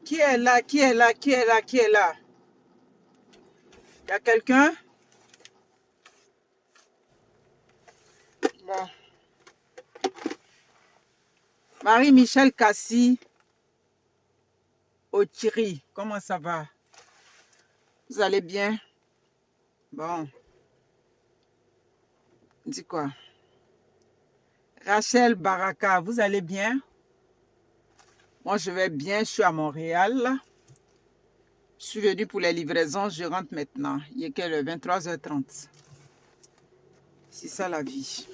Qui est là? Qui est là? Qui est là? Qui est là? Il y a quelqu'un? Bon. Marie-Michel Cassie Otiri, comment ça va? Vous allez bien? Bon. Dis quoi? Rachel Baraka, vous allez bien? Moi, je vais bien. Je suis à Montréal, là. Je suis venue pour les livraisons. Je rentre maintenant. Il est quelle heure? 23h30. C'est ça la vie.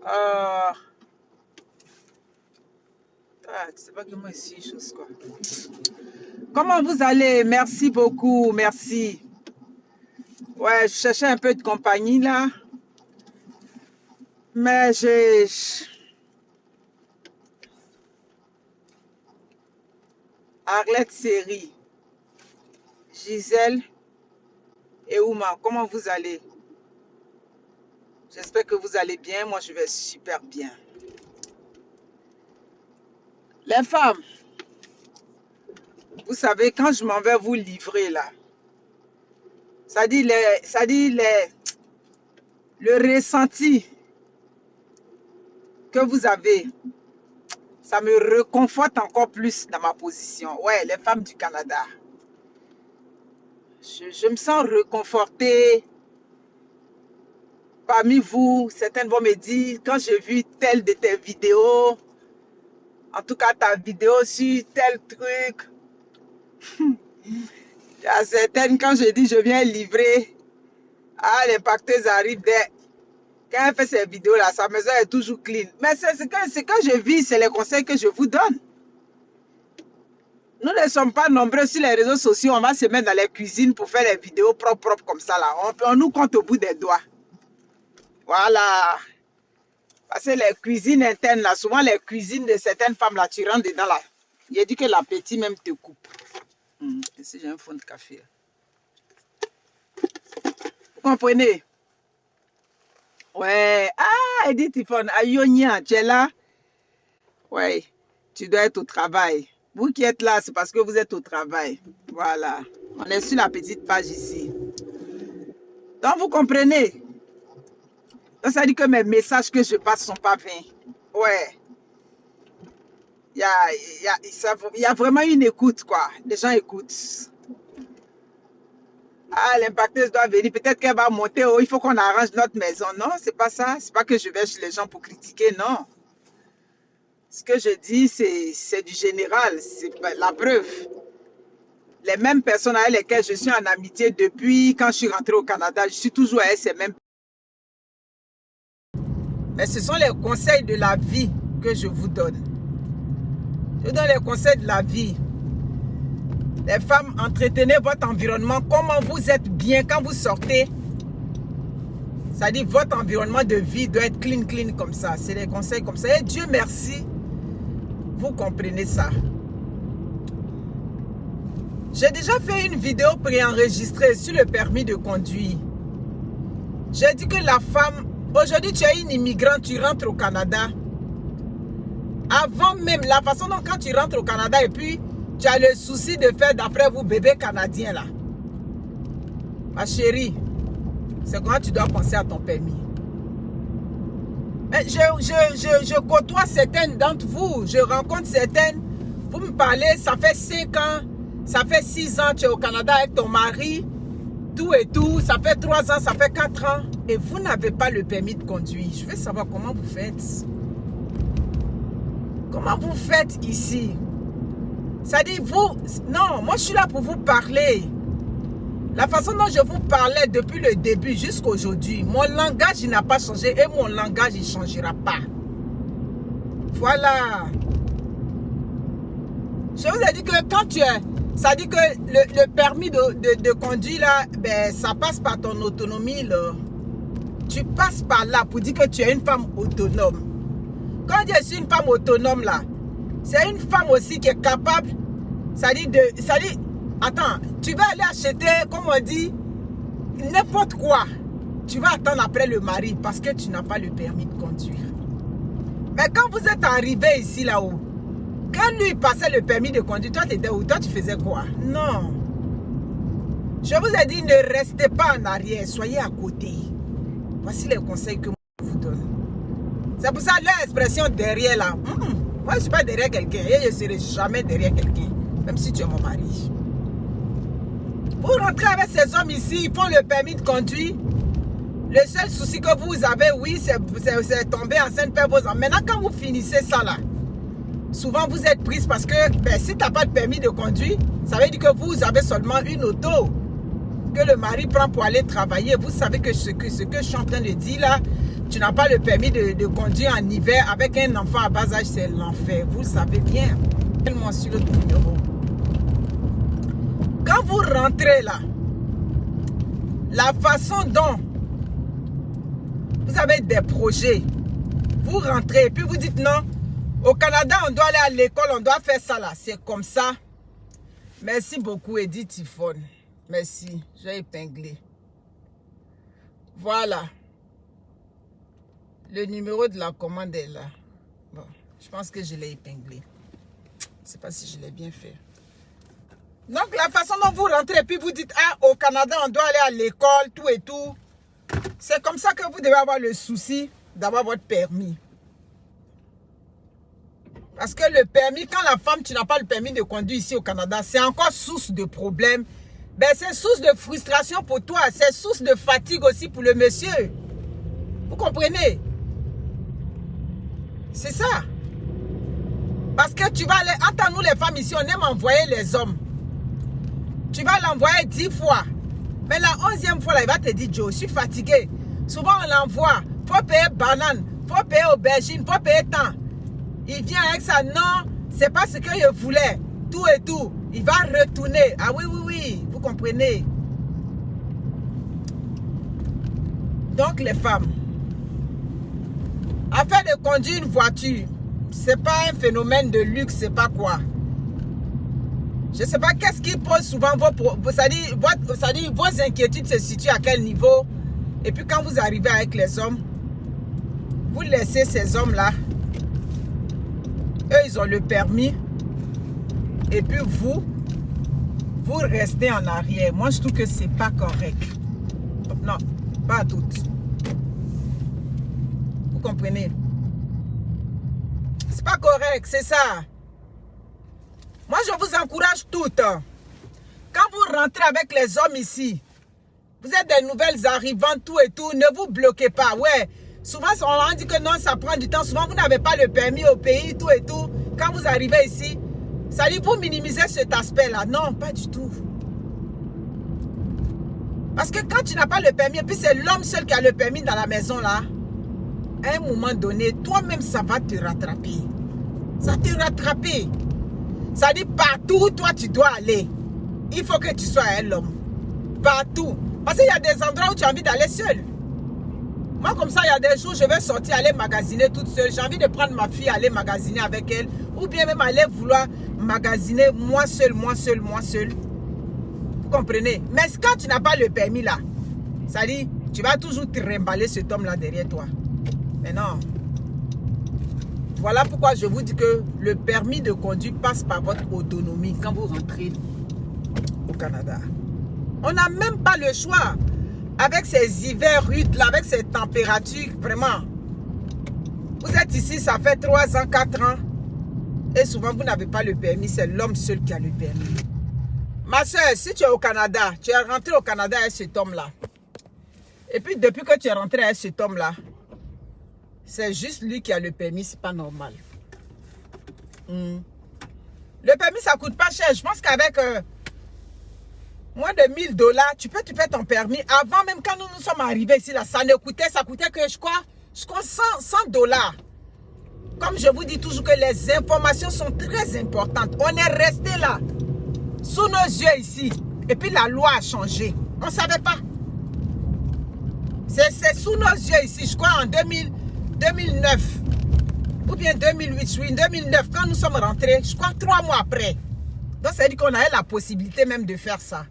Ah, c'est pas que moi ici, chose quoi. Comment vous allez? Merci beaucoup, merci. Ouais, je cherchais un peu de compagnie là. Mais j'ai... Arlette Série, Gisèle et Ouma, comment vous allez? J'espère que vous allez bien. Moi, je vais super bien. Les femmes, vous savez, quand je m'en vais vous livrer là, ça dit le ressenti que vous avez, ça me réconforte encore plus dans ma position. Ouais, les femmes du Canada. Je me sens réconfortée parmi vous. Certaines vont me dire, quand j'ai vu telle de tes vidéos, en tout cas ta vidéo sur tel truc, il y a certaines, quand je dis je viens livrer, l'impacteuse arrive dès. Quand elle fait ces vidéos-là, sa maison est toujours clean. Mais c'est ce que je vis, c'est les conseils que je vous donne. Nous ne sommes pas nombreux sur les réseaux sociaux. On va se mettre dans les cuisines pour faire les vidéos propres comme ça. Là. On nous compte au bout des doigts. Voilà. Parce que les cuisines internes, là, souvent les cuisines de certaines femmes, là, tu rentres dedans. Là. Il a dit que l'appétit même te coupe. Ici, j'ai un fond de café. Vous comprenez? Ouais. Ah, Edith Tifon, Ayonia, tu es là? Ouais. Tu dois être au travail. Vous qui êtes là, c'est parce que vous êtes au travail. Voilà. On est sur la petite page ici. Donc, vous comprenez? Donc, ça dit que mes messages que je passe ne sont pas vains. Ouais. Il y a vraiment une écoute, quoi. Les gens écoutent. Ah, l'impacteuse doit venir. Peut-être qu'elle va monter. Oh, il faut qu'on arrange notre maison. Non, c'est pas ça. C'est pas que je vais chez les gens pour critiquer, non. Ce que je dis, c'est du général. C'est la preuve. Les mêmes personnes avec lesquelles je suis en amitié depuis quand je suis rentrée au Canada, je suis toujours avec ces mêmes. Mais ce sont les conseils de la vie que je vous donne. Je donne les conseils de la vie. Les femmes, entretenez votre environnement. Comment vous êtes bien quand vous sortez. Ça dit votre environnement de vie doit être clean comme ça. C'est des conseils comme ça. Et Dieu merci, vous comprenez ça. J'ai déjà fait une vidéo préenregistrée sur le permis de conduire. J'ai dit que la femme, aujourd'hui tu es une immigrante, tu rentres au Canada. Avant même, la façon dont quand tu rentres au Canada et puis tu as le souci de faire d'après vous bébé canadien là. Ma chérie, c'est comment tu dois penser à ton permis. Mais je côtoie certaines d'entre vous, je rencontre certaines, vous me parlez, ça fait 5 ans, ça fait 6 ans, tu es au Canada avec ton mari, tout et tout, ça fait 3 ans, ça fait 4 ans, et vous n'avez pas le permis de conduire. Je veux savoir comment vous faites. Comment vous faites ici? Ça dit, vous, non, moi je suis là pour vous parler. La façon dont je vous parlais depuis le début jusqu'à aujourd'hui, mon langage n'a pas changé et mon langage il ne changera pas. Voilà. Je vous ai dit que quand tu es, ça dit que le permis de conduire là, ben, ça passe par ton autonomie là. Tu passes par là pour dire que tu es une femme autonome. Quand je suis une femme autonome là, c'est une femme aussi qui est capable, ça dit, attends, tu vas aller acheter, comme on dit, n'importe quoi. Tu vas attendre après le mari parce que tu n'as pas le permis de conduire. Mais quand vous êtes arrivé ici là-haut, Quand lui passait le permis de conduire, toi, tu étais où? Toi, tu faisais quoi? Non. Je vous ai dit, ne restez pas en arrière, soyez à côté. Voici les conseils que moi, je vous donne. C'est pour ça l'expression derrière là. Moi, je ne suis pas derrière quelqu'un et je ne serai jamais derrière quelqu'un, même si tu es mon mari. Vous rentrez avec ces hommes ici, ils font le permis de conduire. Le seul souci que vous avez, oui, c'est tomber enceinte, faire vos enfants. Maintenant, quand vous finissez ça là, souvent vous êtes prise parce que si tu n'as pas de permis de conduire, ça veut dire que vous avez seulement une auto que le mari prend pour aller travailler. Vous savez que ce que je suis en train de dire là, tu n'as pas le permis de conduire en hiver avec un enfant à bas âge, c'est l'enfer. Vous le savez bien. Appelle-moi sur le numéro. Quand vous rentrez là, la façon dont vous avez des projets, vous rentrez et puis vous dites non, au Canada on doit aller à l'école, on doit faire ça là, c'est comme ça. Merci beaucoup Edith Tifone. Merci, j'ai épinglé. Voilà. Le numéro de la commande est là. Bon, je pense que je l'ai épinglé. Je ne sais pas si je l'ai bien fait. Donc, la façon dont vous rentrez et puis vous dites, ah, au Canada, on doit aller à l'école, tout et tout. C'est comme ça que vous devez avoir le souci d'avoir votre permis. Parce que le permis, quand la femme, tu n'as pas le permis de conduire ici au Canada, c'est encore source de problème. C'est source de frustration pour toi. C'est source de fatigue aussi pour le monsieur. Vous comprenez? C'est ça. Parce que tu vas aller, entre nous les femmes ici, on aime envoyer les hommes. Tu vas l'envoyer 10 fois. Mais la 11e fois, là, il va te dire, Joe, je suis fatigué. Souvent, on l'envoie. Il faut payer banane, il faut payer aubergine, il faut payer temps. Il vient avec ça. Non, c'est pas ce que je voulais. Tout et tout. Il va retourner. Ah oui, oui, oui. Vous comprenez? Donc, les femmes, afin de conduire une voiture, c'est pas un phénomène de luxe, c'est pas quoi. Je ne sais pas qu'est-ce qui pose souvent vos inquiétudes se situent à quel niveau. Et puis quand vous arrivez avec les hommes, vous laissez ces hommes-là. Eux, ils ont le permis. Et puis vous restez en arrière. Moi, je trouve que c'est pas correct. Non, pas à toutes. Vous comprenez? C'est pas correct, c'est ça. Moi, je vous encourage toutes. Quand vous rentrez avec les hommes ici, vous êtes des nouvelles arrivantes, tout et tout, ne vous bloquez pas. Ouais, souvent, on dit que non, ça prend du temps. Souvent, vous n'avez pas le permis au pays, tout et tout. Quand vous arrivez ici, ça dit, vous minimisez cet aspect-là. Non, pas du tout. Parce que quand tu n'as pas le permis, et puis c'est l'homme seul qui a le permis dans la maison, là, à un moment donné, toi-même, ça va te rattraper. Ça te rattraper. Ça dit partout où toi tu dois aller, il faut que tu sois un homme. Partout. Parce qu'il y a des endroits où tu as envie d'aller seul. Moi comme ça, il y a des jours, je vais sortir, aller magasiner toute seule. J'ai envie de prendre ma fille, aller magasiner avec elle. Ou bien même aller vouloir magasiner moi seul, moi seul, moi seul. Vous comprenez? Mais quand tu n'as pas le permis là, ça dit, tu vas toujours te remballer cet homme là derrière toi. Mais non. Voilà pourquoi je vous dis que le permis de conduire passe par votre autonomie quand vous rentrez au Canada. On n'a même pas le choix. Avec ces hivers rudes, là, avec ces températures, vraiment. Vous êtes ici, ça fait 3 ans, 4 ans. Et souvent, vous n'avez pas le permis. C'est l'homme seul qui a le permis. Ma soeur, si tu es au Canada, tu es rentré au Canada avec cet homme-là. Et puis, depuis que tu es rentré avec cet homme-là, c'est juste lui qui a le permis, c'est pas normal. Le permis, ça coûte pas cher. Je pense qu'avec moins de 1000 $, tu peux te faire ton permis. Avant, même quand nous sommes arrivés ici, là, ça coûtait que, je crois 100 $. Comme je vous dis toujours que les informations sont très importantes. On est resté là, sous nos yeux ici. Et puis la loi a changé. On ne savait pas. C'est sous nos yeux ici, je crois en 2009 ou bien 2008, oui, 2009, quand nous sommes rentrés, je crois 3 mois après. Donc, ça veut dire qu'on avait la possibilité même de faire ça.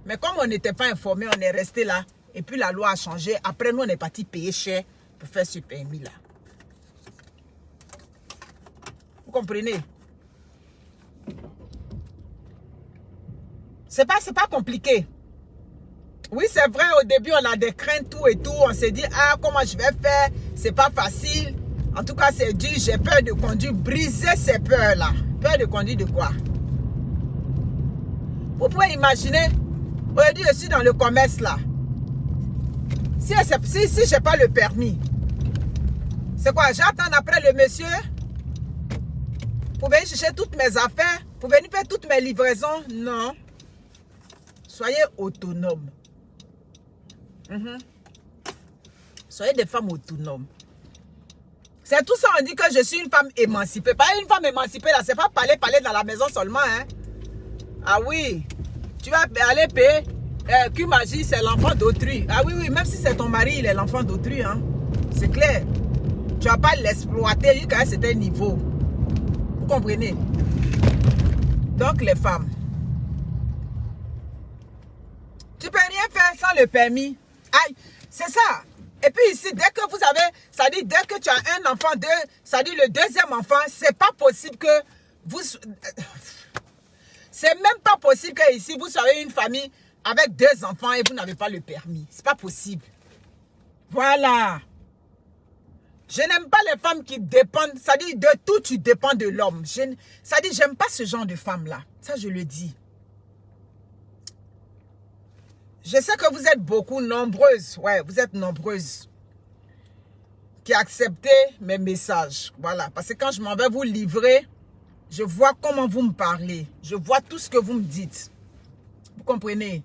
Mais comme on n'était pas informé, on est resté là. Et puis, la loi a changé. Après, nous, on est parti payer cher pour faire ce permis-là. Vous comprenez? C'est pas compliqué. Oui, c'est vrai, au début, on a des craintes, tout et tout. On s'est dit, ah, comment je vais faire? C'est pas facile. En tout cas, c'est dur. J'ai peur de conduire. Briser ces peurs-là. Peur de conduire de quoi? Vous pouvez imaginer, aujourd'hui, je suis dans le commerce, là. Si je n'ai pas le permis, c'est quoi? J'attends après le monsieur pour venir chercher toutes mes affaires, pour venir faire toutes mes livraisons? Non. Soyez autonomes. Soyez des femmes autonomes. C'est tout ça, on dit que je suis une femme émancipée. Pas une femme émancipée, là, c'est pas parler dans la maison seulement, hein. Ah oui, tu vas aller payer. Q-Magie, c'est l'enfant d'autrui. Ah oui, même si c'est ton mari, il est l'enfant d'autrui, hein. C'est clair. Tu vas pas l'exploiter jusqu'à un certain niveau. Vous comprenez? Donc, les femmes, tu peux rien faire sans le permis. Aïe, c'est ça. Et puis ici, dès que vous avez, ça dit dès que tu as un enfant, ça dit le deuxième enfant, c'est pas possible que vous, c'est même pas possible que ici vous soyez une famille avec 2 enfants et vous n'avez pas le permis. C'est pas possible. Voilà. Je n'aime pas les femmes qui dépendent, ça dit de tout tu dépends de l'homme. Ça dit j'aime pas ce genre de femmes-là. Ça je le dis. Je sais que vous êtes beaucoup nombreuses, ouais, vous êtes nombreuses qui acceptez mes messages. Voilà, parce que quand je m'en vais vous livrer, je vois comment vous me parlez. Je vois tout ce que vous me dites. Vous comprenez?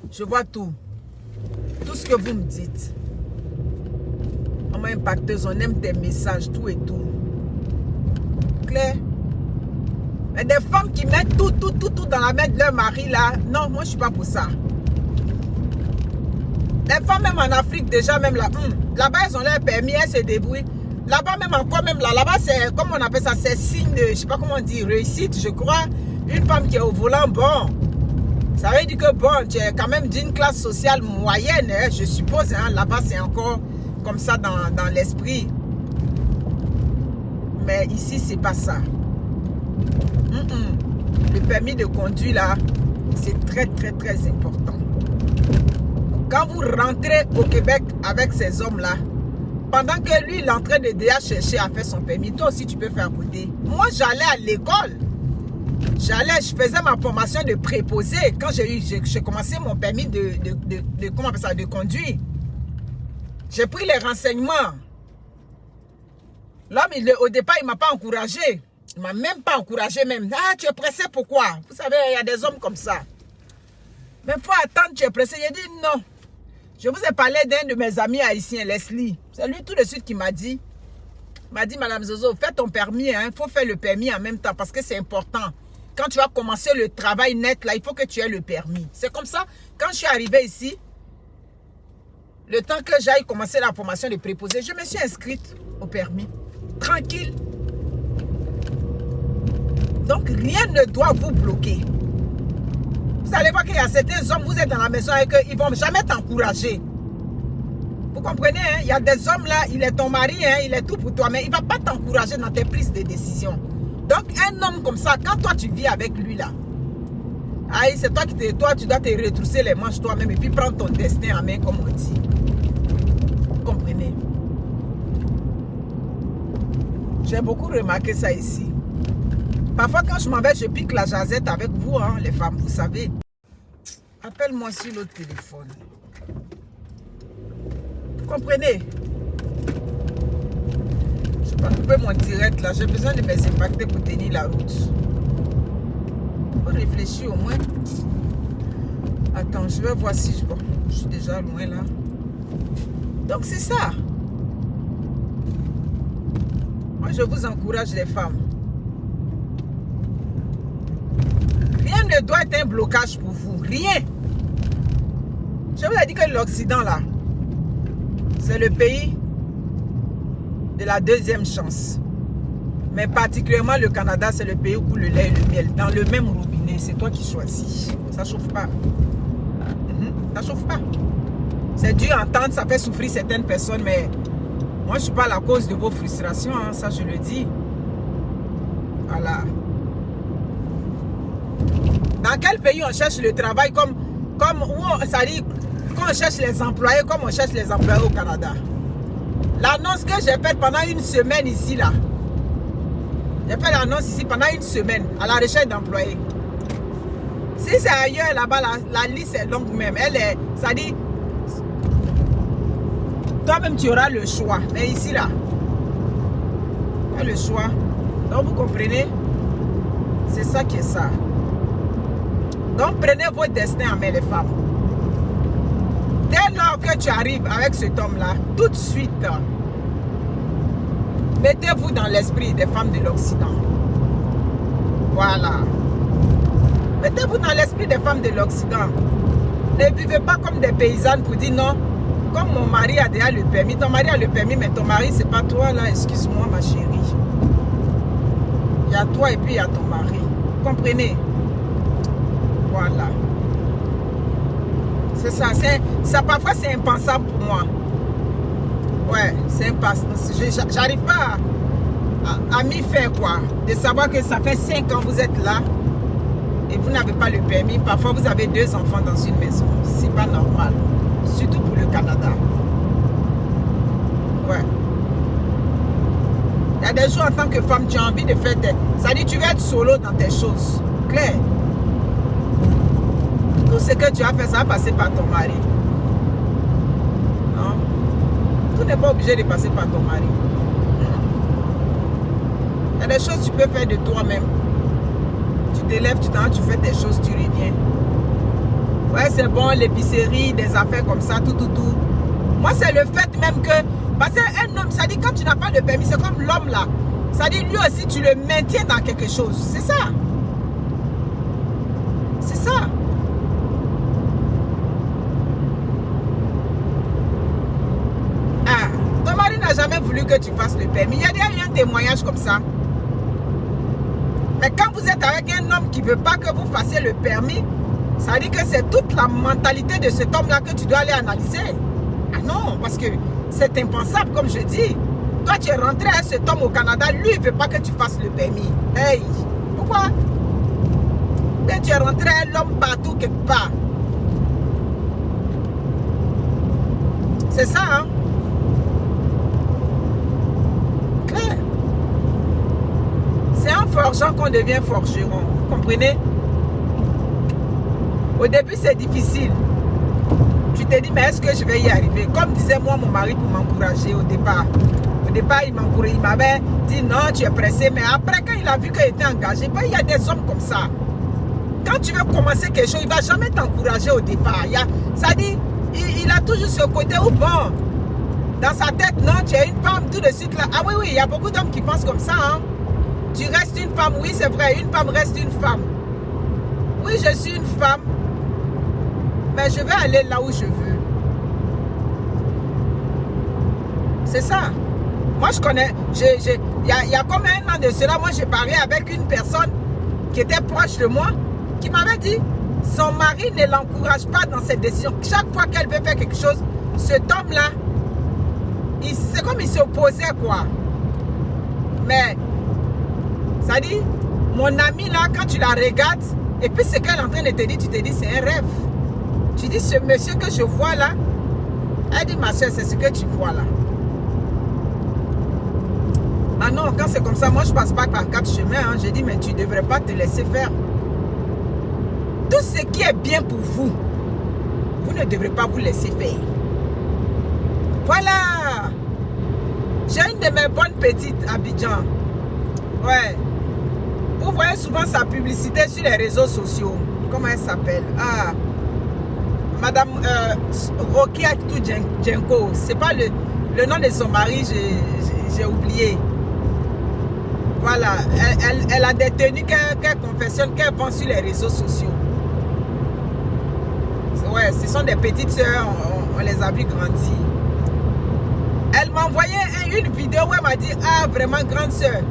Je vois tout. Tout ce que vous me dites. On m'a impacteuse, on aime tes messages, tout et tout. Claire? Mais des femmes qui mettent tout dans la main de leur mari là, non, moi je suis pas pour ça. Les femmes même en Afrique déjà, même là, là-bas elles ont leur permis, elles se débrouillent. Là-bas même encore, même là-bas c'est, comme on appelle ça, c'est signe de, je sais pas comment on dit, réussite, je crois. Une femme qui est au volant, bon, ça veut dire que bon, tu es quand même d'une classe sociale moyenne, hein, je suppose, hein, là-bas c'est encore comme ça dans l'esprit. Mais ici c'est pas ça. Le permis de conduire là, c'est très important. Quand vous rentrez au Québec avec ces hommes là, pendant que lui il est en train de déjà chercher à faire son permis, toi aussi tu peux faire à côté. Moi j'allais à l'école, je faisais ma formation de préposé quand j'ai commencé mon permis comment on appelle ça, de conduire. J'ai pris les renseignements. L'homme au départ il m'a pas encouragé. Il ne m'a même pas encouragé même. Ah, tu es pressé, pourquoi? Vous savez, il y a des hommes comme ça. Mais il faut attendre, tu es pressé. J'ai dit non. Je vous ai parlé d'un de mes amis haïtiens, Leslie. C'est lui tout de suite qui m'a dit, Madame Zozo, fais ton permis. Il faut faire le permis en même temps parce que c'est important. Quand tu vas commencer le travail net, là, il faut que tu aies le permis. C'est comme ça. Quand je suis arrivée ici, le temps que j'aille commencer la formation de préposé, je me suis inscrite au permis. Tranquille. Donc, rien ne doit vous bloquer. Vous allez voir qu'il y a certains hommes, vous êtes dans la maison avec eux, ils ne vont jamais t'encourager. Vous comprenez, hein? Il y a des hommes là, il est ton mari, hein, il est tout pour toi, mais il ne va pas t'encourager dans tes prises de décision. Donc, un homme comme ça, quand toi tu vis avec lui là, c'est toi tu dois te retrousser les manches toi-même et puis prendre ton destin en main, comme on dit. Vous comprenez? J'ai beaucoup remarqué ça ici. Parfois, quand je m'en vais, je pique la jasette avec vous, hein, les femmes, vous savez. Appelle-moi sur le téléphone. Vous comprenez? Je vais pas couper mon direct là. J'ai besoin de mes impacter pour tenir la route. Il faut réfléchir au moins. Attends, je vais voir si je suis déjà loin là. Donc, c'est ça. Moi, je vous encourage, les femmes. Rien ne doit être un blocage pour vous. Rien. Je vous ai dit que l'Occident, là, c'est le pays de la deuxième chance. Mais particulièrement le Canada, c'est le pays où coule le lait et le miel. Dans le même robinet, c'est toi qui choisis. Ça ne chauffe pas. Ça ne chauffe pas. C'est dur à entendre, ça fait souffrir certaines personnes, mais moi, je ne suis pas la cause de vos frustrations. Hein, ça, je le dis. Voilà. Dans quel pays on cherche le travail ça dit, quand on cherche les employés comme on cherche les employés au Canada? L'annonce que j'ai faite pendant une semaine ici, là. J'ai fait l'annonce ici pendant une semaine à la recherche d'employés. Si c'est ailleurs, là-bas, la liste est longue même. Ça dit, toi-même, tu auras le choix. Mais ici, là, tu as le choix. Donc, vous comprenez? C'est ça qui est ça. Donc, prenez votre destin en main, les femmes. Dès lors que tu arrives avec cet homme-là, tout de suite, mettez-vous dans l'esprit des femmes de l'Occident. Voilà. Mettez-vous dans l'esprit des femmes de l'Occident. Ne vivez pas comme des paysannes pour dire non, comme mon mari a déjà le permis. Ton mari a le permis, mais ton mari, c'est pas toi là. Excuse-moi, ma chérie. Il y a toi et puis il y a ton mari. Vous comprenez? Voilà. C'est ça. Ça parfois, c'est impensable pour moi. Ouais, c'est impensable. J'arrive pas à m'y faire, quoi. De savoir que ça fait 5 ans que vous êtes là et vous n'avez pas le permis. Parfois, vous avez 2 enfants dans une maison. C'est pas normal. Surtout pour le Canada. Ouais. Il y a des jours, en tant que femme, tu as envie de faire ça dit, tu vas être solo dans tes choses. Claire. Tout ce que tu as fait, ça va passer par ton mari. Non? Tout n'est pas obligé de passer par ton mari. Il y a des choses que tu peux faire de toi-même. Tu te lèves, tu fais tes choses, tu reviens. Ouais, c'est bon, l'épicerie, des affaires comme ça, tout. Moi, c'est le fait même que... Parce qu'un homme, ça dit, quand tu n'as pas de permis, c'est comme l'homme là. Ça dit, lui aussi, tu le maintiens dans quelque chose. C'est ça. C'est ça. Ah, ton mari n'a jamais voulu que tu fasses le permis. Il y a déjà eu un témoignage comme ça. Mais quand vous êtes avec un homme qui ne veut pas que vous fassiez le permis, ça dit que c'est toute la mentalité de cet homme-là que tu dois aller analyser. Ah non, parce que c'est impensable, comme je dis. Toi, tu es rentré avec cet homme au Canada, lui, il ne veut pas que tu fasses le permis. Hey, pourquoi? Mais tu es rentré avec l'homme partout, quelque part. C'est ça, hein? Claire. C'est en forgeant qu'on devient forgeron. Vous comprenez? Au début, c'est difficile. Tu te dis, mais est-ce que je vais y arriver? Comme disait moi, mon mari, pour m'encourager au départ. Au départ, il m'encourageait. Il m'avait dit, non, tu es pressé. Mais après, quand il a vu qu'il était engagé, ben, il y a des hommes comme ça. Quand tu veux commencer quelque chose, il ne va jamais t'encourager au départ. Ça dit, il a toujours ce côté où, bon, dans sa tête, non, tu es une femme, tout de suite là. Ah oui, il y a beaucoup d'hommes qui pensent comme ça. Hein. Tu restes une femme, oui, c'est vrai, une femme reste une femme. Oui, je suis une femme. Mais je vais aller là où je veux. C'est ça. Moi, je connais. Il y a comme 1 an de cela, moi, j'ai parlé avec une personne qui était proche de moi, qui m'avait dit, son mari ne l'encourage pas dans ses décisions. Chaque fois qu'elle veut faire quelque chose, cet homme-là, c'est comme il s'opposait, quoi. Mais, ça dit, mon ami, là, quand tu la regardes, et puis ce qu'elle est en train de te dire, tu te dis, c'est un rêve. Tu dis, ce monsieur que je vois là, elle dit, ma soeur, c'est ce que tu vois là. Ah non, quand c'est comme ça, moi je passe pas par 4 chemins. Hein. Je dis, mais tu ne devrais pas te laisser faire. Tout ce qui est bien pour vous, vous ne devrez pas vous laisser faire. Voilà. J'ai une de mes bonnes petites Abidjan. Ouais. Vous voyez souvent sa publicité sur les réseaux sociaux. Comment elle s'appelle? Ah. Madame Rokia Djenko, c'est pas le nom de son mari, j'ai oublié. Voilà, elle a des tenues qu'elle confessionne, qu'elle vend sur les réseaux sociaux. Ouais, ce sont des petites soeurs, on les a vues grandir. Elle m'a envoyé une vidéo où elle m'a dit, ah vraiment grande soeur,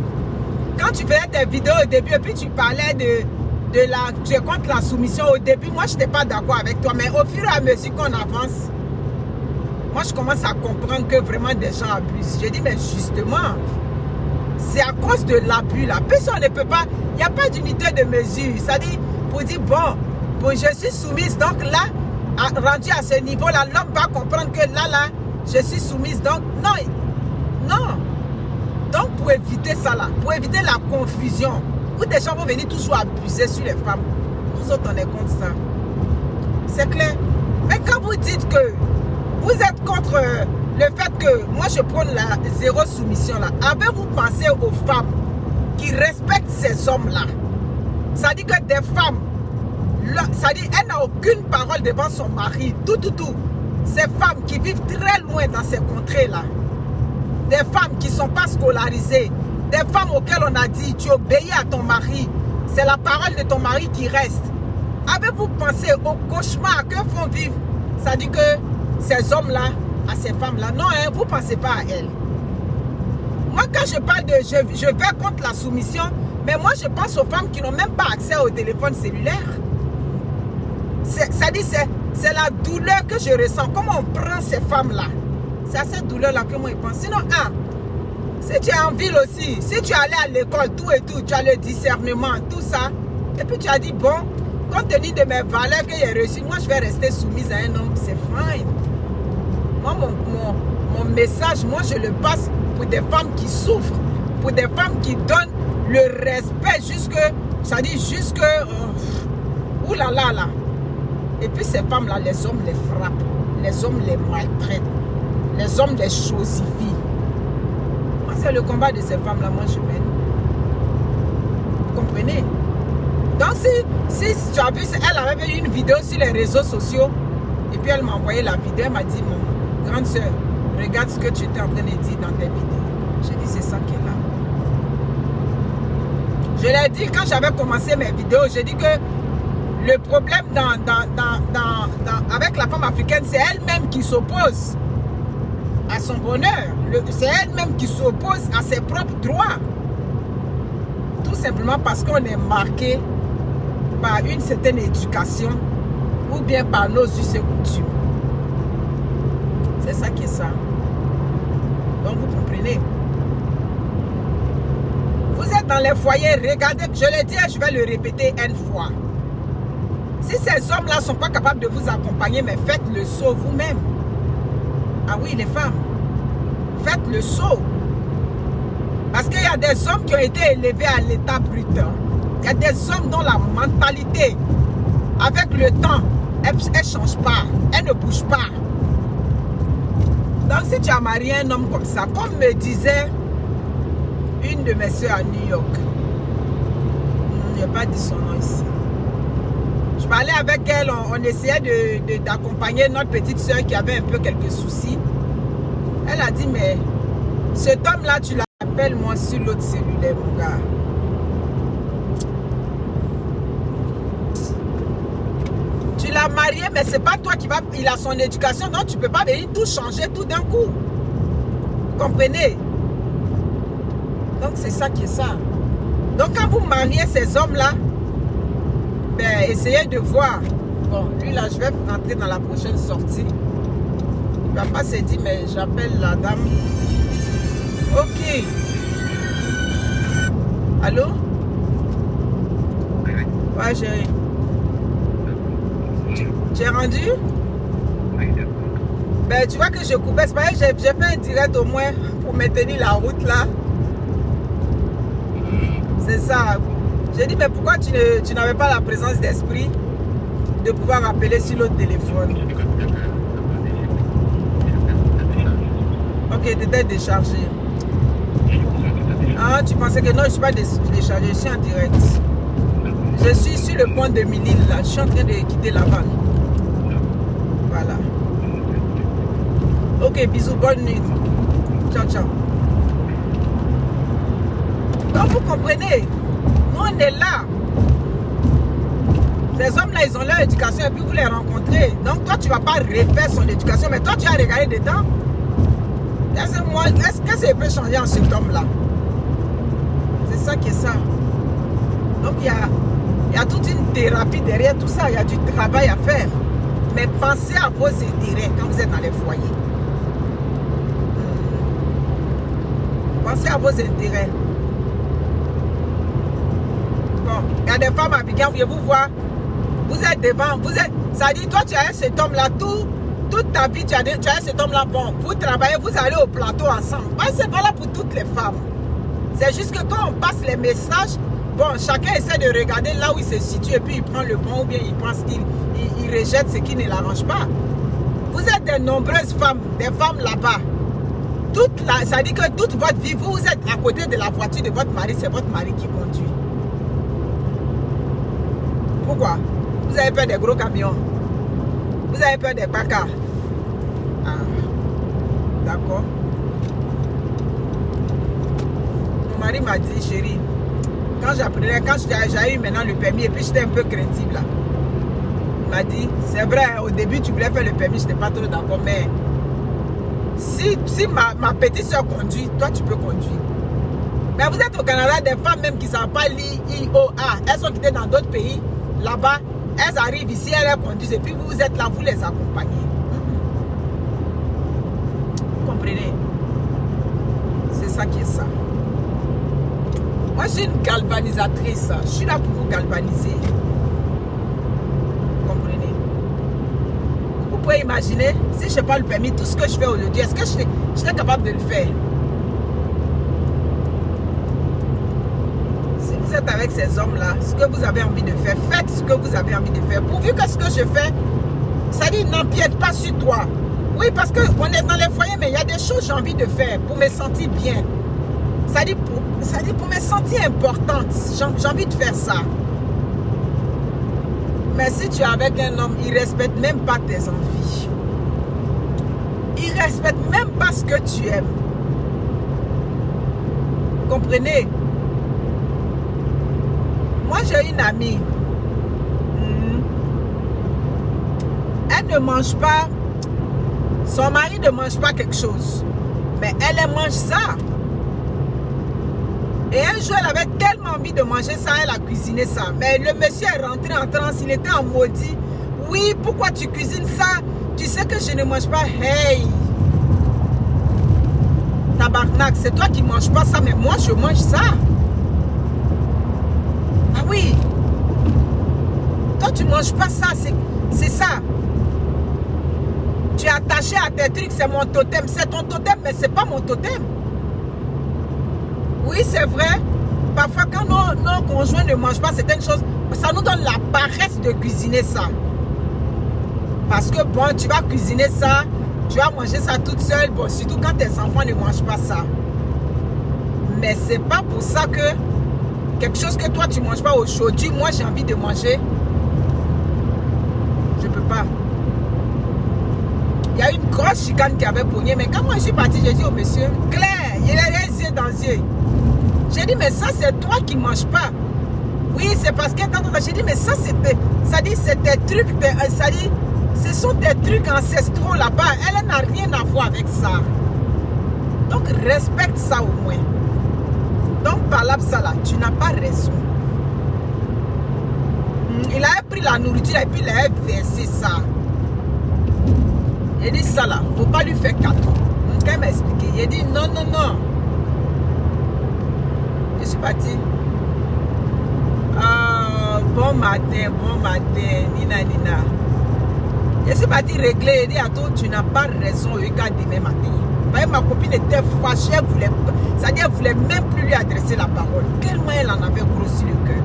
quand tu faisais tes vidéos au début et puis tu parlais tu es contre la soumission au début, moi je n'étais pas d'accord avec toi, mais au fur et à mesure qu'on avance, moi je commence à comprendre que vraiment des gens abusent. J'ai dit, mais justement, c'est à cause de l'abus là. Personne ne peut pas, il n'y a pas d'unité de mesure. C'est-à-dire, pour dire, bon, je suis soumise, donc là, rendu à ce niveau-là, l'homme va comprendre que là, je suis soumise. Donc, non. Donc, pour éviter ça là, pour éviter la confusion, où des gens vont venir toujours abuser sur les femmes, nous autres, on est contre ça. C'est clair. Mais quand vous dites que vous êtes contre le fait que moi je prône la zéro soumission là, avez-vous pensé aux femmes qui respectent ces hommes là? Ça dit que des femmes, ça dit elle n'a aucune parole devant son mari, tout. Ces femmes qui vivent très loin dans ces contrées là, des femmes qui ne sont pas scolarisées, des femmes auxquelles on a dit tu obéis à ton mari, c'est la parole de ton mari qui reste. Avez-vous pensé au cauchemar que font vivre, ça dit que ces hommes-là, à ces femmes-là? Non, hein, vous ne pensez pas à elles. Moi, quand je parle de je vais contre la soumission, mais moi, je pense aux femmes qui n'ont même pas accès au téléphone cellulaire. Ça dit, c'est la douleur que je ressens. Comment on prend ces femmes-là? C'est à cette douleur-là que moi, je pense. Sinon, si tu es en ville aussi, si tu es allé à l'école, tout et tout, tu as le discernement, tout ça, et puis tu as dit, bon, compte tenu de mes valeurs que j'ai reçues, moi, je vais rester soumise à un homme, c'est fine. Moi, mon message, moi, je le passe pour des femmes qui souffrent, pour des femmes qui donnent le respect jusque, oulala là. Et puis ces femmes-là, les hommes les frappent, les hommes les maltraitent, les hommes les chosifient. Moi, c'est le combat de ces femmes-là, moi, je mène. Vous comprenez? Donc, si tu as vu, elle avait fait une vidéo sur les réseaux sociaux, et puis elle m'a envoyé la vidéo, elle m'a dit, mon grande soeur, regarde ce que tu étais en train de dire dans tes vidéos. J'ai dit, c'est ça qui est là. Je l'ai dit quand j'avais commencé mes vidéos, j'ai dit que le problème avec la femme africaine, c'est elle-même qui s'oppose à son bonheur. C'est elle-même qui s'oppose à ses propres droits. Tout simplement parce qu'on est marqué par une certaine éducation ou bien par nos us et coutumes. C'est ça qui est ça. Donc vous comprenez. Vous êtes dans les foyers, regardez, je l'ai dit et je vais le répéter une fois. Si ces hommes-là ne sont pas capables de vous accompagner, mais faites le saut vous-même. Ah oui, les femmes, faites le saut. Parce qu'il y a des hommes qui ont été élevés à l'état brut. Il y a des hommes dont la mentalité, avec le temps, elle ne change pas, elle ne bouge pas. Donc si tu as marié un homme comme ça, comme me disait une de mes soeurs à New York, je n'ai pas dit son nom ici. Je parlais avec elle, on essayait d'accompagner notre petite soeur qui avait un peu quelques soucis. Elle a dit, mais cet homme-là, tu l'appelles moi sur l'autre cellulaire, mon gars. Tu l'as marié, mais c'est pas toi qui va... Il a son éducation, donc tu ne peux pas venir tout changer tout d'un coup. Vous comprenez? Donc c'est ça qui est ça. Donc quand vous mariez ces hommes-là, ben, essayez de voir. Bon, lui là, je vais rentrer dans la prochaine sortie. Il ne va pas se dire, mais j'appelle la dame. Ok. Allô? Ouais, j'ai... Tu es rendu? Ben, tu vois que je coupais. C'est pas vrai, j'ai fait un direct au moins pour maintenir la route là. C'est ça. J'ai dit, mais pourquoi tu n'avais pas la présence d'esprit de pouvoir appeler sur l'autre téléphone? Ok, tu étais déchargé. Ah, tu pensais que non, je ne suis pas déchargé, je suis en direct. Je suis sur le pont de Mille-Îles, là. Je suis en train de quitter la vanne. Voilà. Ok, bisous, bonne nuit. Ciao, ciao. Donc, vous comprenez, nous, on est là. Ces hommes-là, ils ont leur éducation et puis vous les rencontrez. Donc, toi, tu ne vas pas refaire son éducation, mais toi, tu as regardé dedans. Est-ce que ça peut changer en cet homme-là? C'est ça qui est ça. Donc, il y a toute une thérapie derrière tout ça. Il y a du travail à faire. Mais pensez à vos intérêts quand vous êtes dans les foyers. Pensez à vos intérêts. Bon, il y a des femmes à Abidjan, je vous vois, vous êtes devant, vous êtes, ça dit, toi tu as cet homme-là, toute ta vie, tu as cet homme-là, bon, vous travaillez, vous allez au plateau ensemble. Ben, c'est valable pour toutes les femmes. C'est juste que quand on passe les messages, bon, chacun essaie de regarder là où il se situe et puis il prend le bon ou bien il pense qu'il rejette ce qui ne l'arrange pas. Vous êtes de nombreuses femmes, des femmes là-bas. Ça dit que toute votre vie, vous êtes à côté de la voiture de votre mari, c'est votre mari qui conduit. Pourquoi? Vous avez peur des gros camions. Vous avez peur des bacas. Ah, d'accord. Mon mari m'a dit, chérie, quand j'ai eu maintenant le permis et puis j'étais un peu craintive là. Il m'a dit, c'est vrai, au début tu voulais faire le permis, je n'étais pas trop d'accord, mais si ma petite soeur conduit, toi tu peux conduire. Mais vous êtes au Canada, des femmes même qui ne savent pas lire IOA, elles sont quittées dans d'autres pays, là-bas, elles arrivent ici, elles conduisent et puis vous êtes là, vous les accompagnez. Vous comprenez? C'est ça qui est ça. Moi je suis une galvanisatrice, je suis là pour vous galvaniser. Vous comprenez? Vous pouvez imaginer, si je n'ai pas le permis, tout ce que je fais aujourd'hui, est-ce que je serais capable de le faire? Si vous êtes avec ces hommes-là, ce que vous avez envie de faire, faites ce que vous avez envie de faire. Pourvu que ce que je fais, ça dit, n'empiète pas sur toi. Oui, parce qu'on est dans les foyers, mais il y a des choses que j'ai envie de faire pour me sentir bien. Ça dit, pour me sentir importante, j'ai envie de faire ça. Mais si tu es avec un homme, il ne respecte même pas tes envies. Il ne respecte même pas ce que tu aimes. Vous comprenez? Moi, j'ai une amie. Elle ne mange pas. Son mari ne mange pas quelque chose. Mais elle mange ça. Et un jour, elle avait tellement envie de manger ça, elle a cuisiné ça. Mais le monsieur est rentré en transe, il était en maudit. Oui, pourquoi tu cuisines ça? Tu sais que je ne mange pas. Hey! Tabarnak, c'est toi qui ne manges pas ça, mais moi, je mange ça. Ah oui! Toi, tu ne manges pas ça, c'est ça. Tu es attaché à tes trucs, c'est mon totem. C'est ton totem, mais ce n'est pas mon totem. Oui, c'est vrai. Parfois, quand nos conjoints ne mangent pas certaines choses, ça nous donne la paresse de cuisiner ça. Parce que, bon, tu vas cuisiner ça, tu vas manger ça toute seule, bon, surtout quand tes enfants ne mangent pas ça. Mais c'est pas pour ça que quelque chose que toi, tu ne manges pas aujourd'hui, moi, j'ai envie de manger. Je ne peux pas. Il y a une grosse chicane qui avait pogné, mais quand moi, je suis partie, j'ai dit au monsieur, Claire, il a les yeux dans les yeux. J'ai dit, mais ça, c'est toi qui ne manges pas. Oui, c'est parce que j'ai dit, mais ça, c'est tes trucs, ça dit, ce sont tes trucs ancestraux là-bas. Elle n'a rien à voir avec ça. Donc, respecte ça au moins. Donc, par là, ça là, tu n'as pas raison. Il a pris la nourriture et puis il a versé ça. Il dit ça là, il ne faut pas lui faire cadeau. Quand il m'a expliqué, il a dit non, non, non. Je suis partie. Bon matin, Nina. Je suis partie régler et dire à toi, tu n'as pas raison jusqu'à demain matin. Parce que ma copine était fâchée, c'est-à-dire qu'elle ne voulait même plus lui adresser la parole. Tellement elle en avait grossi le cœur.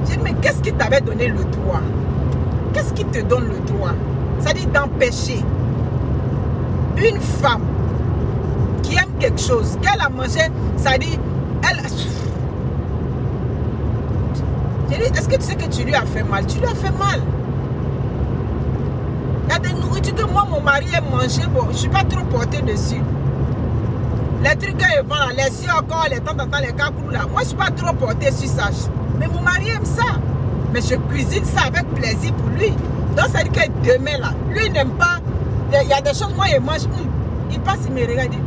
J'ai dit, mais qu'est-ce qui t'avait donné le droit? Qu'est-ce qui te donne le droit? C'est-à-dire d'empêcher une femme qui aime quelque chose, qu'elle a mangé, c'est-à-dire, elle... J'ai dit, est-ce que tu sais que tu lui as fait mal? Tu lui as fait mal. Il y a des nourritures que moi, mon mari aime manger, bon, je ne suis pas trop portée dessus. Les trucs qu'ils vendent, les si encore, les temps, les cacoulous là, moi, je ne suis pas trop portée sur ça. Mais mon mari aime ça. Mais je cuisine ça avec plaisir pour lui. Donc, ça veut dire que demain, là, lui, il n'aime pas. Il y a des choses, moi, il mange. Il passe, il me regarde. Il dit,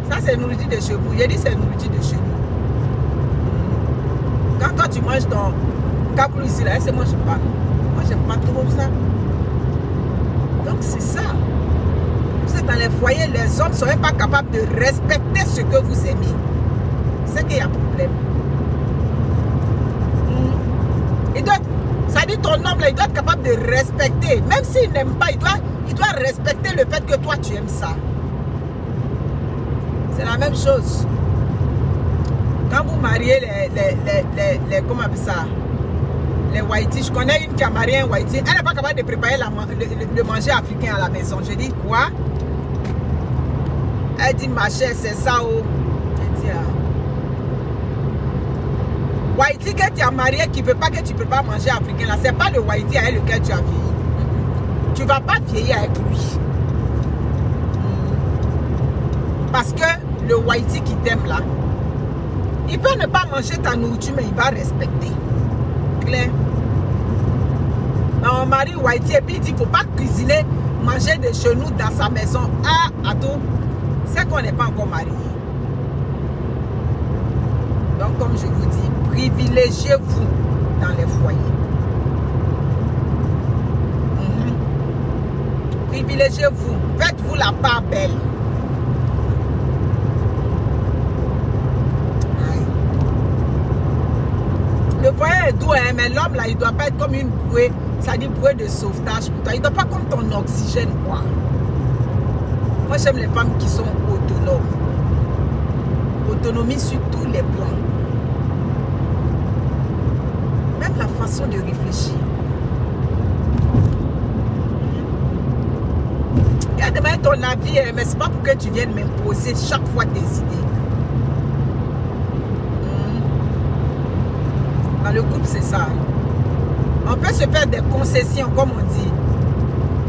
ça, c'est nourriture de chez vous. Il dit, c'est nourriture de chez nous. Quand toi, tu manges ton cacoulou ici, là, c'est moi, je parle. Moi, j'aime pas trop ça. Donc, c'est ça. Vous êtes dans les foyers, les hommes ne sont même pas capables de respecter ce que vous aimez. C'est qu'il y a un problème. Ça dit ton homme là, il doit être capable de respecter. Même s'il n'aime pas, il doit respecter le fait que toi tu aimes ça. C'est la même chose. Quand vous mariez comment on appelle ça? Les Whitey, je connais une qui a marié un Whitey. Elle n'est pas capable de préparer le manger africain à la maison. Je dis quoi? Elle dit ma chère, c'est ça. Oh. Je dis Whitey que tu as marié qui ne veut pas que tu prépares manger africain là, c'est pas le Whitey avec lequel tu as vieilli. Tu ne vas pas vieillir avec lui. Parce que le Whitey qui t'aime là, il peut ne pas manger ta nourriture, mais il va respecter. Clair? Mais on marie Whitey et puis il dit qu'il ne faut pas cuisiner, manger de chez nous dans sa maison. Ah, attends, c'est qu'on n'est pas encore marié. Donc, comme je vous dis, privilégiez-vous dans les foyers. Privilégiez-vous. Faites-vous la part belle. Le foyer est doux, hein, mais l'homme là, il ne doit pas être comme une bouée, ça dit bouée de sauvetage pour toi. Il ne doit pas comme ton oxygène, quoi. Moi, j'aime les femmes qui sont autonomes. Autonomie sur tous les plans. Même la façon de réfléchir. Il y a demain ton avis, mais ce n'est pas pour que tu viennes m'imposer chaque fois tes idées. Dans le couple, c'est ça. On peut se faire des concessions, comme on dit.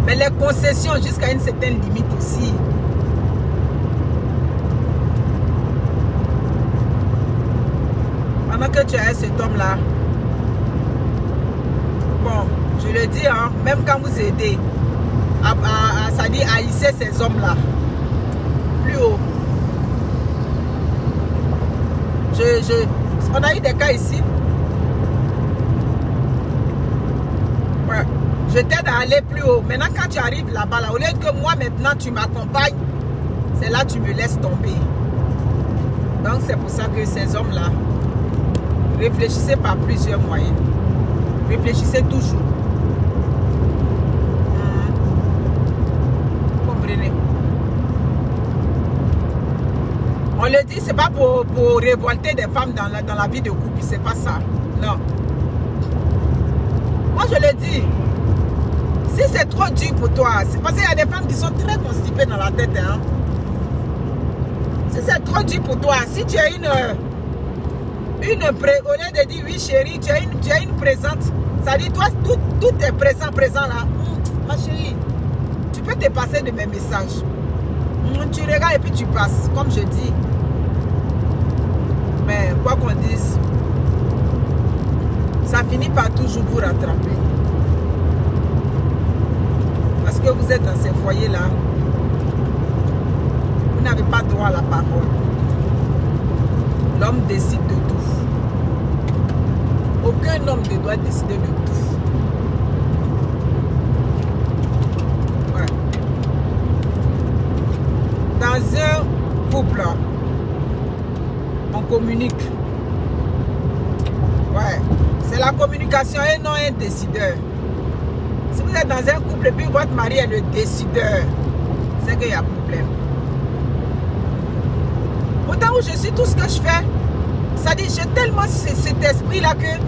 Mais les concessions jusqu'à une certaine limite aussi. Pendant que tu as cet homme-là, bon, je le dis, hein, même quand vous aidez, ça dit haïssez ces hommes-là. Plus haut. On a eu des cas ici. Ouais. Je t'aide à aller plus haut. Maintenant, quand tu arrives là-bas, là, au lieu que moi, maintenant, tu m'accompagnes, c'est là que tu me laisses tomber. Donc, c'est pour ça que ces hommes-là, réfléchissez par plusieurs moyens. Réfléchissez toujours. Vous comprenez? On le dit, c'est pas pour révolter des femmes dans la vie de couple. C'est pas ça. Non. Moi, je le dis. Si c'est trop dur pour toi, c'est parce qu'il y a des femmes qui sont très constipées dans la tête. Hein? Si c'est trop dur pour toi, si tu as au lieu de dire oui chérie, tu as une présente, ça dit toi, tout est présent là. Ma chérie, tu peux te passer de mes messages. Tu regardes et puis tu passes, comme je dis. Mais quoi qu'on dise, ça finit par toujours vous rattraper. Parce que vous êtes dans ces foyers-là, vous n'avez pas droit à la parole. L'homme décide de tout. Aucun homme ne doit décider de tout. Ouais. Dans un couple, on communique. Ouais. C'est la communication et non un décideur. Si vous êtes dans un couple et puis votre mari est le décideur, c'est qu'il y a problème. Pourtant où je suis, tout ce que je fais, ça dit, j'ai tellement cet esprit-là que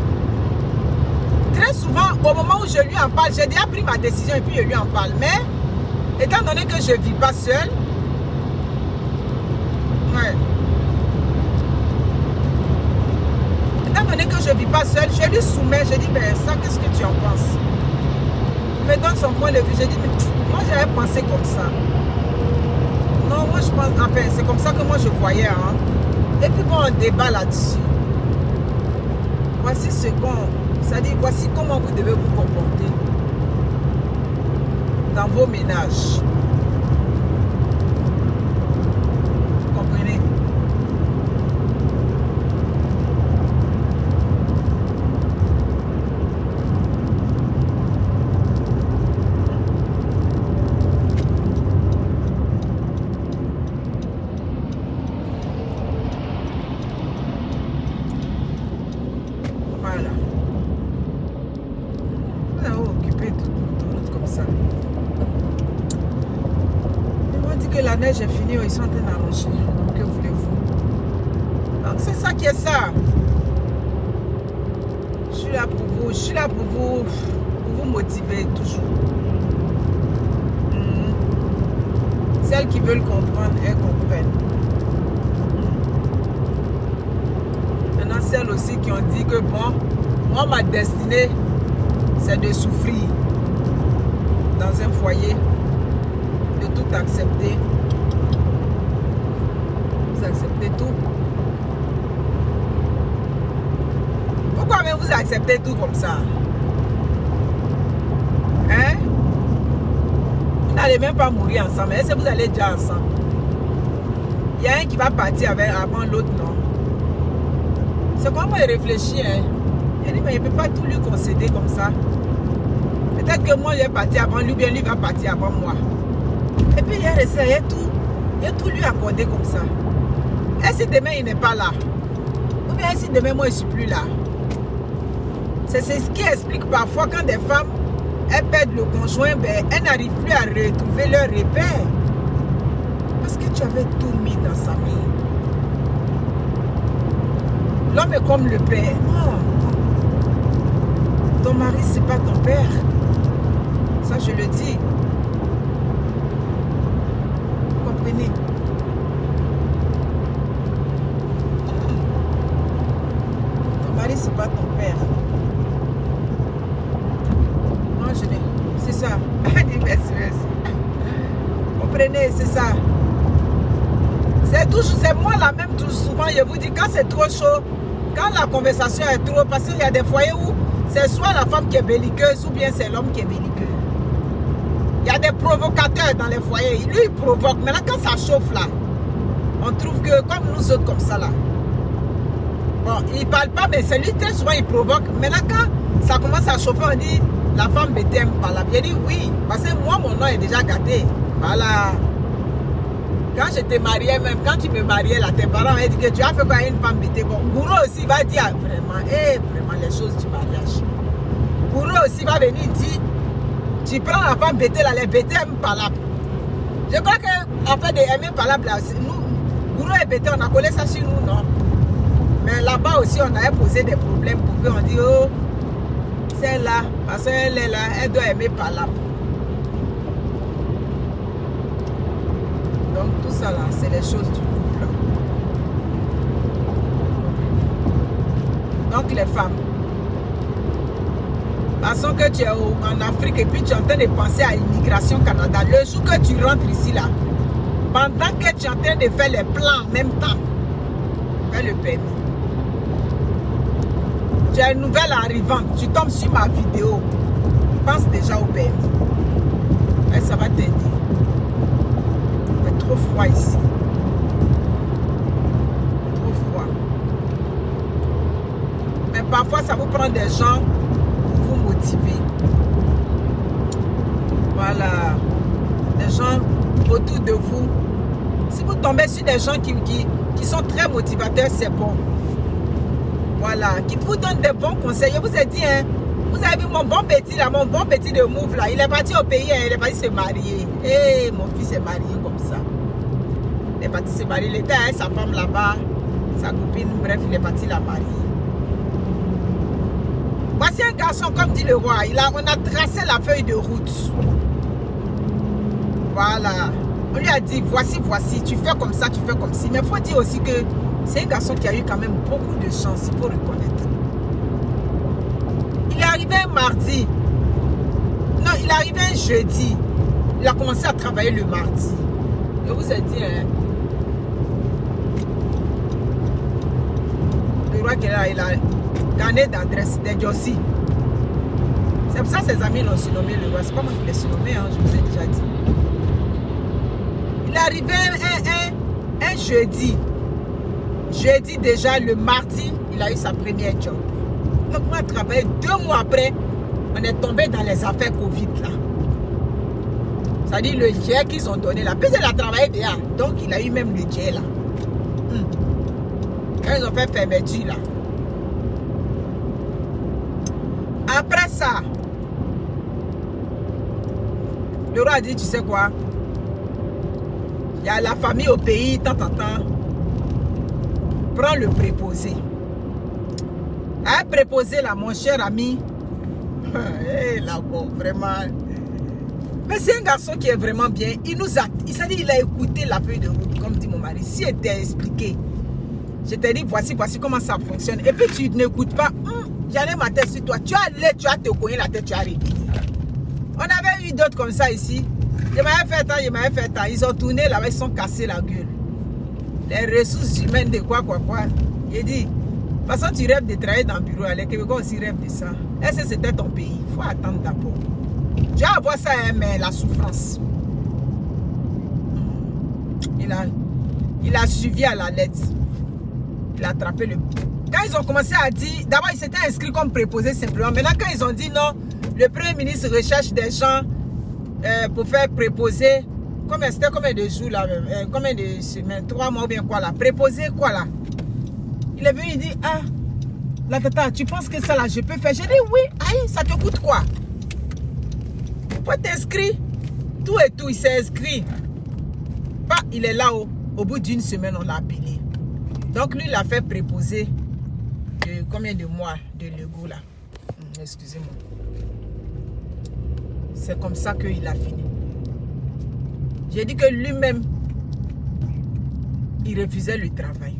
très souvent, au moment où je lui en parle, j'ai déjà pris ma décision et puis je lui en parle. Mais, étant donné que je ne vis pas seule, ouais. Étant donné que je ne vis pas seule, je lui soumets, je dis, ben ça, qu'est-ce que tu en penses? Il me donne son point de vue, je dis, mais moi j'avais pensé comme ça. Non, moi je pense, enfin, c'est comme ça que moi je voyais. Hein. Et puis bon, on débat là-dessus. Voici ce qu'on, ça dit, voici comment vous devez vous comporter dans vos ménages. Vous comprenez? Voilà. que la neige est finie, ils sont en train d'arranger. Donc, que voulez-vous? Donc, c'est ça qui est ça. Je suis là pour vous. Je suis là pour vous motiver toujours. Celles qui veulent comprendre, elles comprennent. Maintenant, celles aussi qui ont dit que bon, moi, ma destinée, c'est de souffrir dans un foyer, de tout accepter. Vous acceptez tout. Pourquoi même vous acceptez tout comme ça? Hein? Vous n'allez même pas mourir ensemble. Est-ce que vous allez déjà ensemble? Il y a un qui va partir avant l'autre, non? C'est comment il réfléchit, hein? Il dit, mais il ne peut pas tout lui concéder comme ça. Peut-être que moi, je vais partir avant lui, bien lui va partir avant moi. Et puis, il y a tout lui accordé comme ça. Et si demain, il n'est pas là? Ou bien si demain, moi, je ne suis plus là? C'est ce qui explique parfois quand des femmes, elles perdent le conjoint, ben, elles n'arrivent plus à retrouver leur repère. Parce que tu avais tout mis dans sa main. L'homme est comme le père. Non. Ton mari, c'est pas ton père. Ça, je le dis. Vous comprenez? Ton mari, c'est pas ton père. Non, je l'ai. C'est ça. Merci. Comprenez, c'est ça. C'est moi la même, tout souvent, je vous dis, quand c'est trop chaud, quand la conversation est trop, parce qu'il y a des foyers où c'est soit la femme qui est belliqueuse ou bien c'est l'homme qui est belliqueux. Il y a des provocateurs dans les foyers. Lui, il provoque. Maintenant, quand ça chauffe là, on trouve que comme nous autres comme ça là. Bon, il ne parle pas, mais c'est lui très souvent il provoque. Maintenant, quand ça commence à chauffer, on dit la femme bêtée par là. Il dit oui, parce que moi, mon nom est déjà gâté. Voilà. Quand je t'ai marié, même quand tu me mariais là, tes parents ont dit que tu as fait quoi à une femme bêtée. Bon, Gourou aussi va dire vraiment les choses du mariage. Gourou aussi va venir dire, tu prends la femme bêtée là, les bêtés aiment palabre. Je crois que en fait d'aimer palabre là, nous, Gourou et bêté, on a collé ça sur nous, non? Mais là-bas aussi, on avait posé des problèmes pour qu'on dise, oh, celle-là, parce qu'elle est là, elle doit aimer palabre. Donc tout ça là, c'est les choses du couple. Donc les femmes, façon que tu es en Afrique et puis tu es en train de penser à l'immigration Canada, le jour que tu rentres ici là, pendant que tu es en train de faire les plans en même temps, fais le permis. Tu es une nouvelle arrivante, tu tombes sur ma vidéo, pense déjà au permis. Et ça va t'aider. Trop froid ici. Trop froid. Mais parfois, ça vous prend des gens pour vous motiver. Voilà. Des gens autour de vous. Si vous tombez sur des gens qui sont très motivateurs, c'est bon. Voilà. Qui vous donnent des bons conseils. Je vous ai dit, hein, vous avez vu mon bon petit là, mon bon petit de Mouv là. Il est parti au pays, hein, il est parti se marier. Et mon fils est marié comme ça. Il est parti se marier, il était avec sa femme là-bas, sa copine, bref, il est parti la marier. Voici un garçon, comme dit le roi, on a tracé la feuille de route. Voilà. On lui a dit, voici, tu fais comme ça, tu fais comme ci. Mais il faut dire aussi que c'est un garçon qui a eu quand même beaucoup de chance, il faut reconnaître. Il est arrivé un mardi. Non, il est arrivé un jeudi. Il a commencé à travailler le mardi. Je vous ai dit, hein, le roi qui est là, il a gagné d'adresse des Jossi. C'est pour ça que ses amis l'ont surnommé le roi. C'est pas moi qui l'ai surnommé, hein, je vous ai déjà dit. Il est arrivé un jeudi. Jeudi déjà, le mardi, il a eu sa première job. Donc moi, je travaillais 2 mois après, on est tombé dans les affaires Covid là. C'est-à-dire le jet qu'ils ont donné là. Puis il a travaillé déjà. Donc il a eu même le jet là. Quand ils ont fait fermeture là. Après ça, le roi a dit, tu sais quoi? Il y a la famille au pays, tant. Prends le préposé. Un préposé là, mon cher ami. Là, bon, vraiment. Mais c'est un garçon qui est vraiment bien. Il nous a, il a écouté la feuille de route, comme dit mon mari. Si elle t'a expliqué, je t'ai dit, voici comment ça fonctionne. Et puis tu n'écoutes pas. J'en ai ma tête sur toi. Tu as te cogné la tête, tu as réveillé. On avait eu d'autres comme ça ici. Je m'avais fait tant. Ils ont tourné là-bas, ils sont cassés la gueule. Les ressources humaines de quoi. J'ai dit, de toute façon, tu rêves de travailler dans le bureau. Les Québécois aussi rêvent de ça. Est-ce que c'était ton pays? Il faut attendre d'abord. Tu vas voir ça, hein, mais la souffrance. Il a suivi à la lettre. Il a attrapé le... Quand ils ont commencé à dire... D'abord, il s'était inscrit comme préposé simplement. Maintenant, quand ils ont dit non, le Premier ministre recherche des gens pour faire préposer. C'était combien de jours là même? Combien de semaines? 3 mois ou bien quoi là? Préposer quoi là? Il est venu, il dit, ah, la tata, tu penses que ça là, je peux faire? J'ai dit, oui, aïe, ça te coûte quoi? Faut t'inscrire. Tout et tout, il s'est inscrit. Il est là-haut. Au bout d'une semaine, on l'a appelé. Donc lui, il a fait préposer de combien de mois de Lego là? Excusez-moi. C'est comme ça qu'il a fini. J'ai dit que lui-même, il refusait le travail.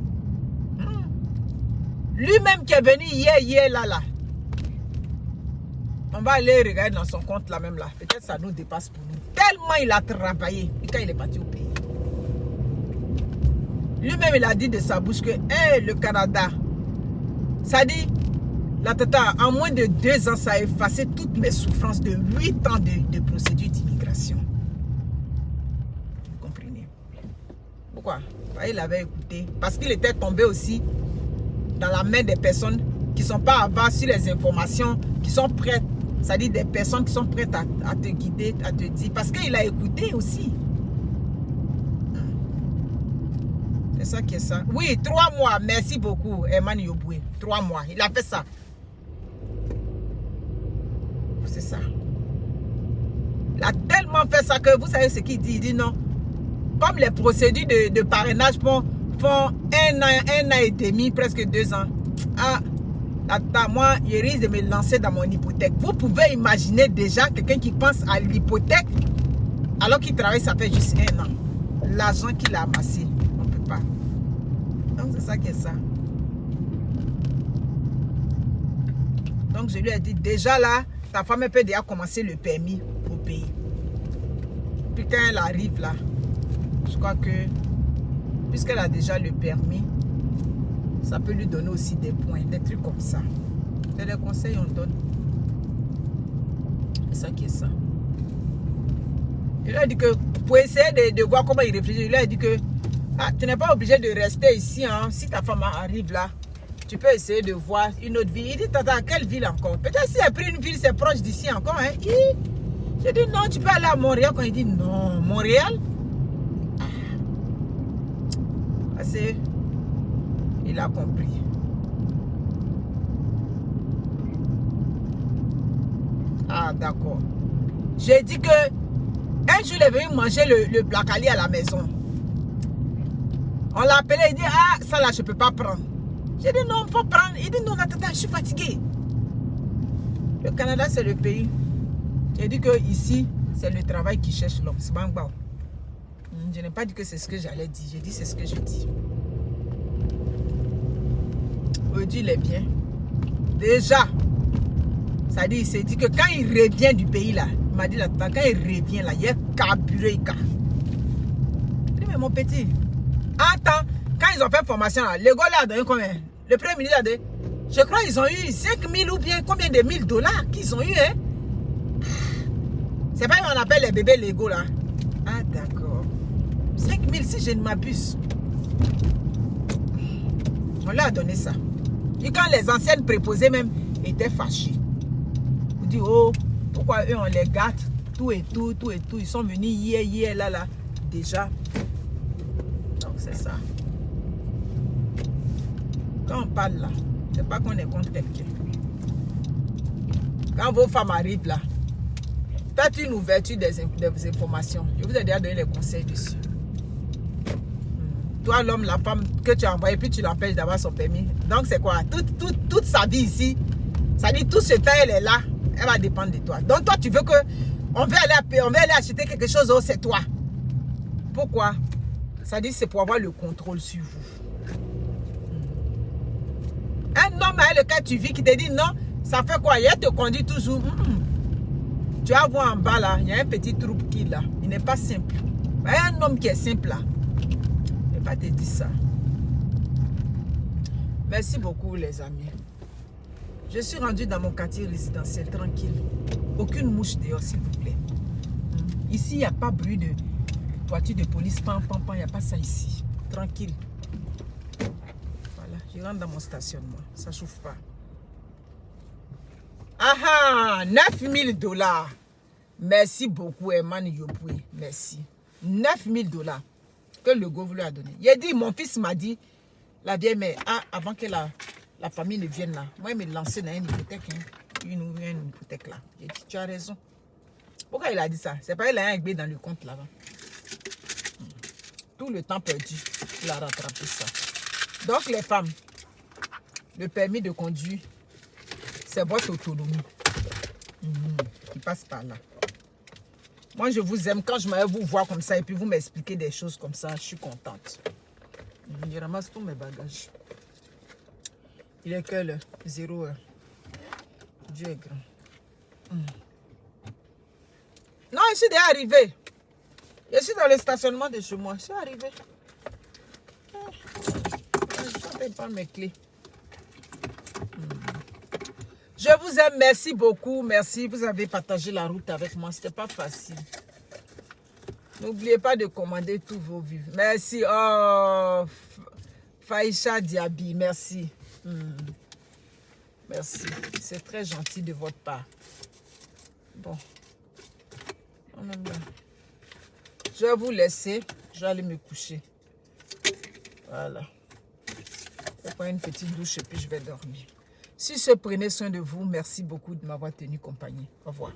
Lui-même qui est venu hier là. On va aller regarder dans son compte là même là. Peut-être ça nous dépasse pour nous. Tellement il a travaillé. Et quand il est parti au pays. Lui-même il a dit de sa bouche que le Canada, ça dit, la tata, en moins de 2 ans, ça a effacé toutes mes souffrances de 8 ans de procédure d'immigration. Vous comprenez? Pourquoi? Il avait écouté. Parce qu'il était tombé aussi dans la main des personnes qui ne sont pas avares sur les informations, qui sont prêtes. C'est-à-dire des personnes qui sont prêtes à te guider, à te dire. Parce qu'il a écouté aussi. C'est ça qui est ça. Oui, 3 mois. Merci beaucoup, Herman Yoboué. 3 mois. Il a fait ça. C'est ça. Il a tellement fait ça que vous savez ce qu'il dit. Il dit non. Comme les procédures de parrainage font 1 an et demi, presque 2 ans. Ah, moi, il risque de me lancer dans mon hypothèque. Vous pouvez imaginer déjà quelqu'un qui pense à l'hypothèque alors qu'il travaille, ça fait juste 1 an. L'argent qu'il a amassé, on ne peut pas. Donc, c'est ça qui est ça. Donc, je lui ai dit, déjà là, ta femme peut déjà commencer le permis au pays. Puis quand elle arrive là, je crois que, puisqu'elle a déjà le permis, ça peut lui donner aussi des points, des trucs comme ça. C'est des conseils on donne. C'est ça qui est ça. Il lui a dit que, pour essayer de voir comment il réfléchit, il lui a dit que tu n'es pas obligé de rester ici. Hein. Si ta femme arrive là, tu peux essayer de voir une autre ville. Il dit, tata, quelle ville encore? Peut-être si elle a pris une ville, c'est proche d'ici encore. Hein. J'ai dit, non, tu peux aller à Montréal. Quand il dit, non, Montréal? C'est... Il a compris. Ah, d'accord. J'ai dit que un jour, il est venu manger le placali à la maison. On l'a appelé, il dit, ah, ça là, je ne peux pas prendre. J'ai dit, non, il faut prendre. Il dit, non, attends, je suis fatigué. Le Canada, c'est le pays. J'ai dit que ici, c'est le travail qui cherche l'homme. C'est bon. Je n'ai pas dit que c'est ce que j'allais dire. J'ai dit, c'est ce que je dis. Aujourd'hui, il est bien. Déjà, ça dit, il s'est dit que quand il revient du pays là, il m'a dit là, quand il revient là, il est carburé. Je dis, mais mon petit, attends, quand ils ont fait formation là, le gars là a donné combien? Le premier ministre a donné, je crois qu'ils ont eu 5 000 ou bien combien de $1000 qu'ils ont eu, hein? C'est pas qu'on appelle les bébés légaux là. Ah d'accord. 5 000 si je ne m'abuse. On leur a donné ça. Et quand les anciennes préposées même étaient fâchées. Vous dites, oh, pourquoi eux on les gâte? Tout et tout. Ils sont venus hier, là. Déjà. Donc c'est ça. Quand on parle là, c'est pas qu'on est contre quelqu'un. Quand vos femmes arrivent là, faites une ouverture des informations. Je vous ai déjà donné les conseils dessus. Toi, l'homme, la femme que tu as envoyé, puis tu l'empêches d'avoir son permis. Donc, c'est quoi? Toute sa vie ici, ça dit tout ce temps, elle est là. Elle va dépendre de toi. Donc, toi, tu veux que on veut aller acheter quelque chose, oh, c'est toi. Pourquoi? Ça dit c'est pour avoir le contrôle sur vous. Un homme avec lequel tu vis qui te dit non, ça fait quoi? Il te conduit toujours. Tu vas voir en bas là, il y a un petit trou qui là. Il n'est pas simple. Mais un homme qui est simple là, il ne va pas te dire ça. Merci beaucoup les amis. Je suis rendu dans mon quartier résidentiel tranquille. Aucune mouche dehors s'il vous plaît. Ici, il n'y a pas bruit de voiture de police. Pam, pam, pam, il n'y a pas ça ici. Tranquille. Voilà, je rentre dans mon stationnement. Ça ne chauffe pas. Ah ah, $9 000. Merci beaucoup, Eman Yopoué. Merci. $9 000 que le go vous lui a donné. Il a dit, mon fils m'a dit, la vieille mère, avant que la famille ne vienne là, moi, il me lançait dans une hypothèque. Une hypothèque là. J'ai dit, tu as raison. Pourquoi il a dit ça? C'est pas il a un dans le compte là-bas. Tout le temps perdu, il a rattrapé ça. Donc les femmes, le permis de conduire, c'est votre autonomie. Qui passe par là. Moi, je vous aime. Quand je m'aime vous voir comme ça et puis vous m'expliquez des choses comme ça, je suis contente. Je ramasse tous mes bagages. Il est que le 0 heure. Dieu est grand. Non, je suis déjà arrivé. Je suis dans le stationnement de chez moi. Je suis arrivé. Je ne pas mes clés. Je vous aime. Merci beaucoup. Merci. Vous avez partagé la route avec moi. C'était pas facile. N'oubliez pas de commander tous vos vivres. Merci. Oh, Faïcha Diaby. Merci. Merci. C'est très gentil de votre part. Bon. Je vais vous laisser. Je vais aller me coucher. Voilà. Je vais prendre une petite douche et puis je vais dormir. Si ce, prenez soin de vous. Merci beaucoup de m'avoir tenu compagnie. Au revoir.